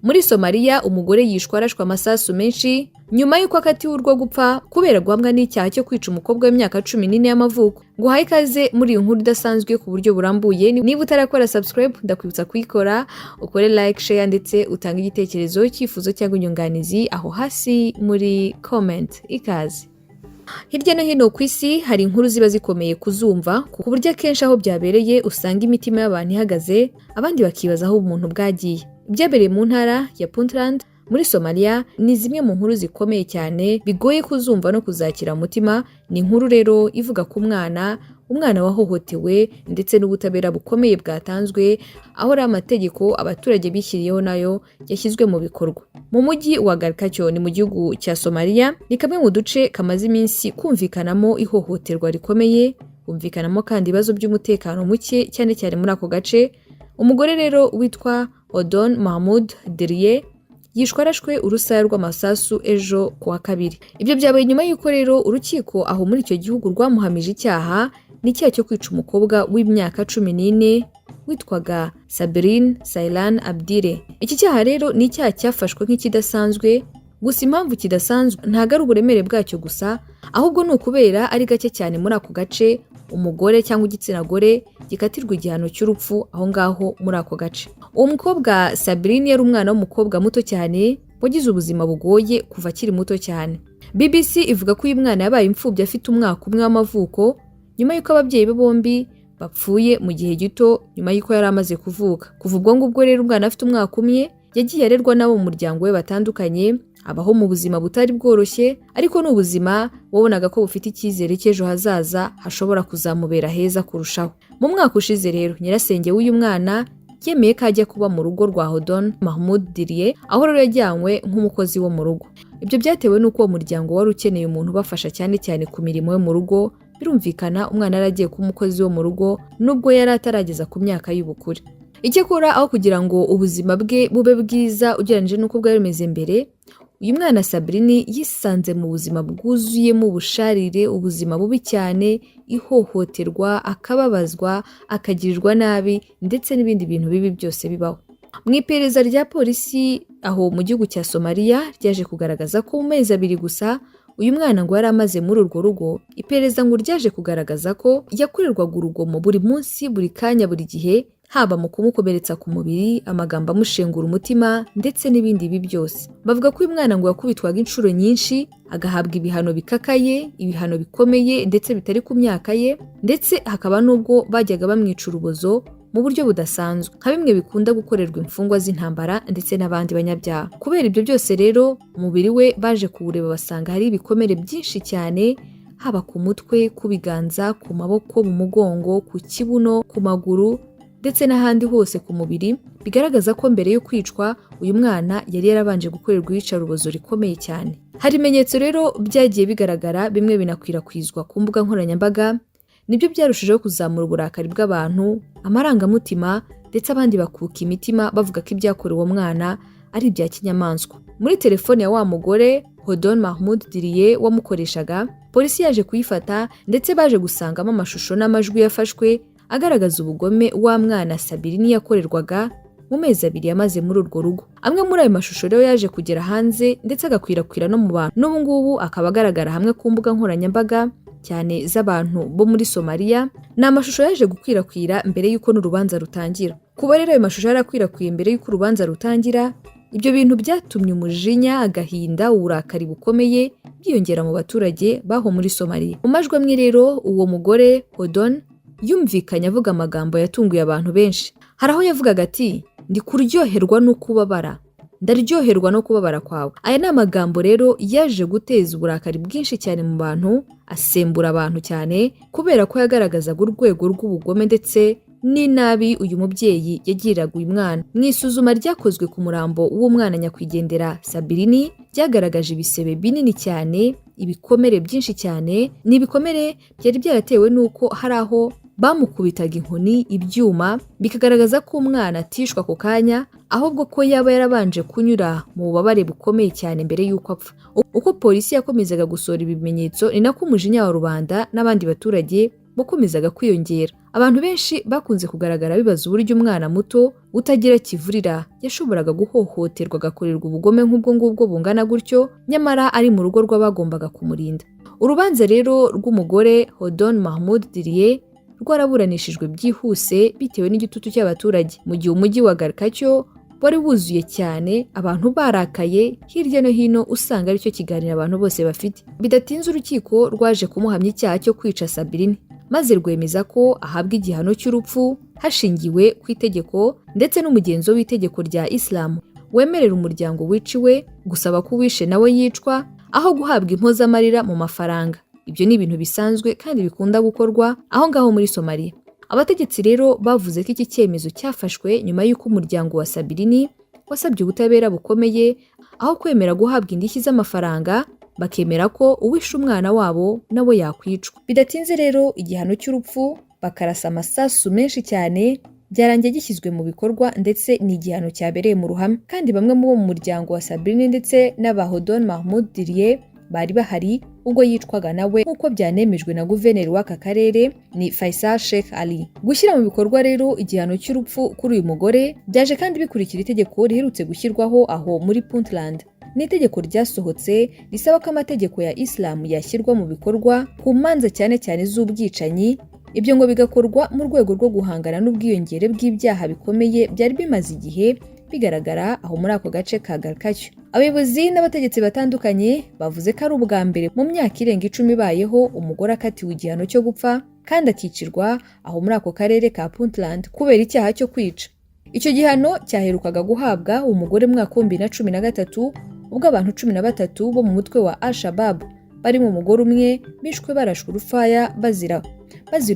Muri Somalia umugore yishwe arashwe amasasu menshi nyuma y'uko akatiwe urwo gupfa kubera guhamwa n'icyaha cyo kwica umukobwa w'imyaka 14 y'amavuko. Guhaye ikaze muri iyi nkuru idasanzwe ku buryo burambuye. Niba utarakora subscribe ndakwibutsa kuyikora, ukore like, share ndetse utange igitekerezo, icyifuzo cyangwa inyunganizi aho hasi muri comment. Ikaze. Hirya no hino ku isi hari inkuru ziba zikomeye kuzumva ku buryo akenshi aho byabereye usanga imitima y'abantu ihagaze, abandi bakibaza aho umuntu bwagiye. Ibyabereye mu ntara ya Puntland muri Somalia ni zimwe mu nkuru zikomeye cyane bigoye kuzumva no kuzakira umutima. Ni inkuru rero ivuga ku umwana wahohotewe ndetse n'ubutabera bukomeye bwatanzwe, aho ari amategeko abaturage bishyiriyeho nayo yashyizwe mu bikorwa. Mu mujyi wa Garkacyo ni mu gihugu cya Somalia, ni kamwe mu duce kamaze iminsi kumvikanamo ihohoterwa rikomeye, kumvikanamo kandi ibibazo by'umutekano muke cyane cyane muri ako gace. Umugore rero witwa Odon Mahmoud Diriye yishwe arashwe urusaya rw'amasasu ejo kuwa kabiri. Ibyo byabaye nyuma y'uko rero urukiko aho muri icyo gihugu rwamuhamije icyaha n'icyaha cyo kwica umukobwa w'imyaka 14 witwaga Sabrin Sailan Abdire. Iki cyaha rero ni icyaha cyafashwe nk'ikidasanzwe, gusa impamvu kidasanzwe ntago ari uburemere bwacyo gusa, ahubwo ni ukubera ari gake cyane muri ako gace umugore cyangwa igitsina gore gikatirwa igihano cy'urupfu aho ngaho muri ako gace. Uwo mukobwa Sabrin yari umwana w'umukobwa muto cyane wagize ubuzima bugoye kuva akiri muto cyane. BBC ivuga ko uyu mwana yabaye imfubyi afite umwaka umwe w'amavuko nyuma y'uko ababyeyi be bombi bapfuye mu gihe gito nyuma y'uko yari amaze kuvuka. Kuva ubwo ngubwo rero umwana afite umwaka umwe yagiye arerwa n'abo mu muryango we batandukanye, abaho mu buzima butari bworoshye, ariko ni ubuzima wabonaga ko bufite icyizere cy'ejo hazaza hashobora kuzamubera heza kurushaho. Mu mwaka ushize rero nyirasenge w'uyu mwana yemeye ko ajya kuba mu rugo rwa Odon Mahmoud Diriye, aho rero yajyanywe nk'umukozi wo mu rugo. Ibyo byatewe n'uko uwo muryango wari ukeneye umuntu ubafasha cyane cyane ku mirimo yo mu rugo. Birumvikana umwana yaragiye kuba umukozi wo mu rugo nubwo yari atarageza ku myaka y'ubukure. Icyakora aho kugira ngo ubuzima bwe bube bwiza ugereranyije n'uko bwari bumeze mbere, uyu mwana Sabrini yisanze mu buzima bwuzuyemo ubusharire, ubuzima bubi cyane, ihohoterwa, akababazwa, akagirirwa nabi ndetse n'ibindi bintu bibi byose bibaho. Mu iperereza rya polisi aho mu gihugu cya Somalia ryaje kugaragaza ko mu mezi 2 gusa uyu mwana ngo yari amaze muri urwo rugo, iperereza ngo ryaje kugaragaza ko yakorerwaga urugomo buri munsi, buri kanya, buri gihe, haba mu kumukomeretsa ku mubiri, amagambo amushengura umutima ndetse n'ibindi bibi byose. Bavuga ko uyu mwana ngo yakubitwaga inshuro nyinshi, agahabwa ibihano bikakaye, ibihano bikomeye ndetse bitari ku myaka ye, ndetse hakaba nubwo bajyaga bamwica urubozo mu buryo budasanzwe nka bimwe bikunda gukorerwa imfungwa z'intambara ndetse n'abandi banyabyaha. Kubera ibyo byose rero umubiri we baje kuwureba basanga hari ibikomere byinshi cyane, haba ku mutwe, ku biganza, ku maboko, mu mugongo, ku kibuno, ku maguru ndetse n'ahandi hose ku mubiri, bigaragaza ko mbere yo kwicwa uyu mwana yari yarabanje gukorerwa iyicarubozo rikomeye cyane. Hari ibimenyetso rero byagiye bigaragara, bimwe binakwirakwizwa ku mbuga nkoranyambaga, nibyo byarushijeho kuzamura uburakari bw'abantu, amarangamutima ndetse abandi bakuka imitima bavuga ko ibyakorewe uwo mwana ari ibya kinyamaswa. Muri telefone ya wa mugore Odon Mahmoud Diriye wamukoreshaga, polisi yaje kuyifata ndetse baje gusangamo amashusho n'amajwi yafashwe agaragaza ubugome wa mwana Sabrini yakorerwaga mu mezi 2 yamaze muri urwo rugo. Amwe muri ayo mashusho rero yaje kugera hanze ndetse agakwirakwira no mu bantu. N'ubu ngubu akaba agaragara hamwe ku mbuga nkoranyambaga cyane z'abantu bo muri Somalia. Ni amashusho yaje gukwirakwira mbere y'uko n'urubanza rutangira. Kuba rero ayo mashusho yarakwirakwiye mbere y'uko urubanza rutangira, ibyo bintu byatumye umujinya, agahinda, uburakari bukomeye byiyongera mu baturage baho muri Somalia. Mu majwi amwe rero uwo mugore Odon yumvikanye avuga amagambo yatunguye abantu benshi. Hari aho yavugaga ati, ndi kuryoherwa no kubabara, ndaryoherwa no kubabara kwawe. Aya ni amagambo rero yaje guteza uburakari bwinshi cyane mu bantu, asembura abantu cyane kubera ko yagaragazaga urwego rw'ubugome ndetse n'inabi uyu mubyeyi yagiraga uyu mwana. Mu isuzuma ryakozwe ku murambo w'umwana nyakwigendera Sabrini ryagaragaje ibisebe binini cyane, ibikomere byinshi cyane. Ni ibikomere byari byaratewe n'uko hari aho bamukubitaga inkoni, ibyuma, bikagaragaza ko umwana atishwa ako kanya, ahubwo ko yaba yarabanje kunyura mu bubabare bukomeye cyane mbere y'uko apfa. Uko polisi yakomezaga gusohora ibimenyetso, ni nako umujinya wa rubanda n'abandi baturage wakomezaga kwiyongera. Abantu benshi bakunze kugaragara bibaza uburyo umwana muto utagira kivurira yashoboraga guhohoterwa agakorerwa ubugome nk'ubwo ngubwo bungana gutyo, nyamara ari mu rugo rw'abagombaga kumurinda. Urubanza rero rw'umugore Hodon Mahmoud Dirie rwaraburanishijwe byihuse bitewe n'igitutu cy'abaturage, mu gihe umujyi wa Garkacyo wari wuzuye cyane, abantu barakaye hirya no hino, usanga aricyo kiganiro abantu bose bafite. Bidatinze urukiko rwaje kumuhamya icyaha cyo kwica Sabrini, maze rwemeza ko ahabwa igihano cy'urupfu hashingiwe ku itegeko ndetse n'umugenzo w'itegeko rya Islam wemerera umuryango wiciwe gusaba ko uwishe nawe yicwa aho guhabwa impozamarira mu mafaranga. Ibyo ni ibintu bisanzwe kandi bikunda gukorwa aho ngaho muri Somalia. Abategetsi rero bavuze ko iki cyemezo cyafashwe nyuma y'uko umuryango wa Sabrini wasabye ubutabera bukomeye, aho kwemera guhabwa indishyi z'amafaranga bakemera ko uwishe umwana wabo nawe yakwicwa. Bidatinze rero igihano cy'urupfu bakarasa amasasu menshi cyane byarangiye gishyizwe mu bikorwa, ndetse ni igihano cyabereye mu ruhame. Kandi bamwe mu bo mu muryango wa Sabrini ndetse n'abahodon Mahmoud Dirie bari bahari ubwo yicwaga nawe, nk'uko byanemejwe na guverineri w'aka karere ni Faisal Sheikh Ali. Gushyira mu bikorwa rero igihano cy'urupfu kuri uyu mugore byaje kandi bikurikira itegeko riherutse gushyirwaho aho muri Puntland. Ni itegeko ryasohotse risaba ko amategeko ya Islam yashyirwa mu bikorwa ku manza cyane cyane z'ubwicanyi. Ibyo ngo bigakorwa mu rwego rwo guhangana n'ubwiyongere bw'ibyaha bikomeye byari bimaze igihe bigaragara aho muri ako gace ka Garkacyo. Abayobozi n'abategetsi batandukanye bavuze ko ari ubwa mbere mu myaka irenga 10 ibayeho umugore akatiwe igihano cyo gupfa kandi akicirwa aho muri ako karere ka Puntland kubera icyaha cyo kwica. Icyo gihano cyaherukaga guhabwa umugore mu mwaka wa 2013 ubwo abantu 13 bo mu mutwe wa Al-Shabaab bari mu mugore umwe bishwe barashwe urufaya bazira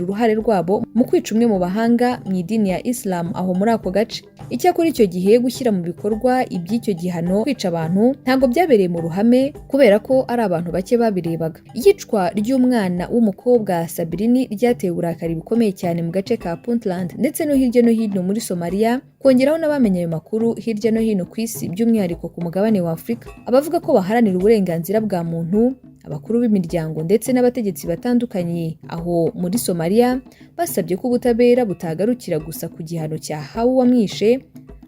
uruhare rwabo mu kwica umwe mu bahanga mu idini ya Islam aho muri ako gace. Icyakora icyo gihe gushyira mu bikorwa iby'icyo gihano kwica abantu ntabwo byabereye mu ruhame kubera ko ari abantu bake babirebaga. Iyicwa ry'umwana w'umukobwa Sabrini ryateye uburakari bukomeye cyane mu gace ka Puntland ndetse no hirya no hino muri Somalia, kongeraho n'abamenye ayo makuru hirya no hino ku isi, by'umwihariko ku mugabane wa Afurika. Abavuga ko baharanira uburenganzira bwa muntu, abakuru b'imiryango ndetse n'abategetsi batandukanye aho muri Somalia basabye ko ubutabera butagarukira gusa ku gihano cyahawe uwamwishe,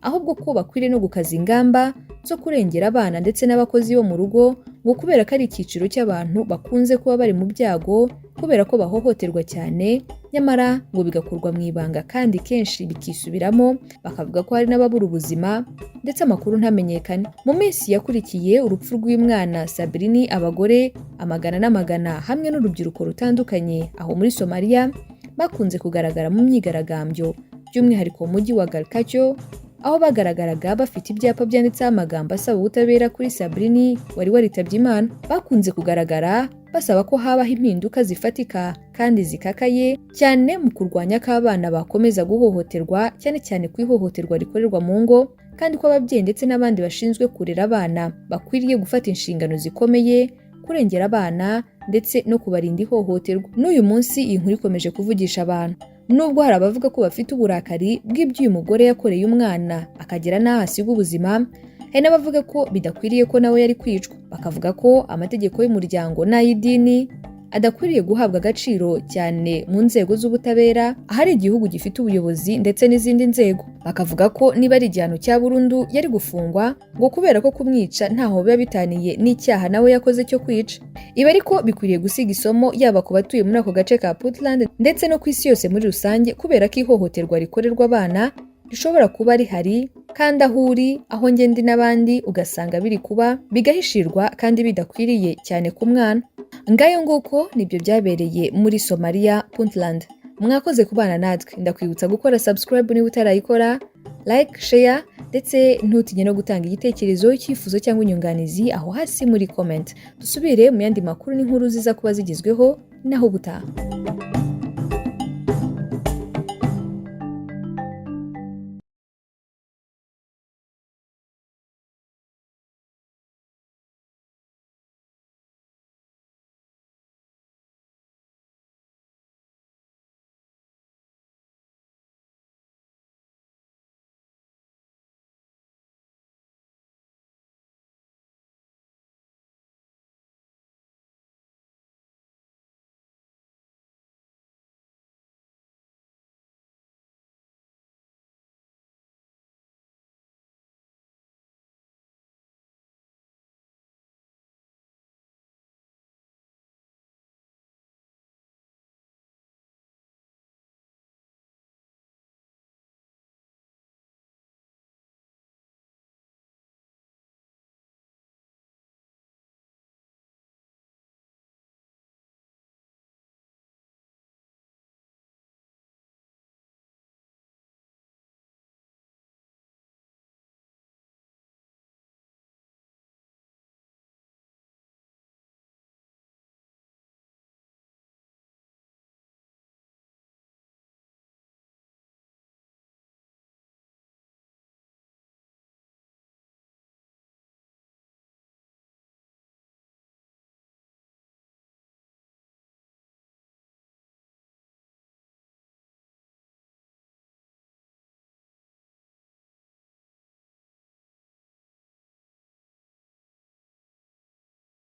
ahubwo ko bakwiriye no gukaza ingamba zo kurengera abana ndetse n'abakozi bo mu rugo, ngo kubera ko ari icyiciro cy'abantu bakunze kuba bari mu byago kubera ko bahohoterwa cyane, nyamara ngo bigakorwa mu ibanga kandi kenshi bikisubiramo, bakavuga ko hari n'ababura ubuzima ndetse amakuru ntamenyekane. Mu minsi yakurikiye urupfu rw'umwana Sabrini, abagore amagana n'amagana hamwe n'urubyiruko rutandukanye aho muri Somalia bakunze kugaragara mu myigaragambyo, by'umwihariko mu mujyi wa Garkacyo, aho bagaragaraga bafite ibyapa byanditseho amagambo asaba ubutabera kuri Sabrini wari waritabye Imana. Bakunze kugaragara basaba ko habaho impinduka zifatika kandi zikakaye cyane mu kurwanya ko abana bakomeza guhohoterwa, cyane cyane ku ihohoterwa rikorerwa mu ngo, kandi ko ababyeyi ndetse n'abandi bashinzwe kurera abana bakwiriye gufata inshingano zikomeye kurengera abana ndetse no kubarinda ihohoterwa. N'uyu munsi iyi nkuru ikomeje kuvugisha abantu, nubwo hari abavuga ko bafite uburakari bw'ibyo uyu mugore yakoreye umwana akagera n'aho asiga ubuzima, hari n'abavuga ko bidakwiriye ko nawe yari kwicwa. Bakavuga ko amategeko y'umuryango n'ay'idini adakwiriye guhabwa agaciro cyane mu nzego z'ubutabera, ahari igihugu gifite ubuyobozi ndetse n'izindi nzego. Bakavuga ko niba ari igihano cya burundu yari gufungwa, ngo kubera ko kumwica ntaho biba bitaniye n'icyaha nawe yakoze cyo kwica. Ibi ariko bikwiriye gusiga isomo yaba ku batuye muri ako gace ka Puntland ndetse no ku isi yose muri rusange, kubera ko ihohoterwa rikorerwa abana rishobora kuba rihari kandi aho uri, aho ngende n'abandi ugasanga biri kuba bigahishirwa kandi bidakwiriye cyane ku mwana. Ngayo nguko nibyo byabereye muri Somalia Puntland. Mwakoze kubana natwe, ndakwibutsa gukora subscribe niba utarayikora, like, share ndetse ntutinye no gutanga igitekerezo, icyifuzo cyangwa inyunganizi aho hasi muri comment. Dusubire mu yandi makuru n'inkuru ziza kuba zigezweho naho ubutaha.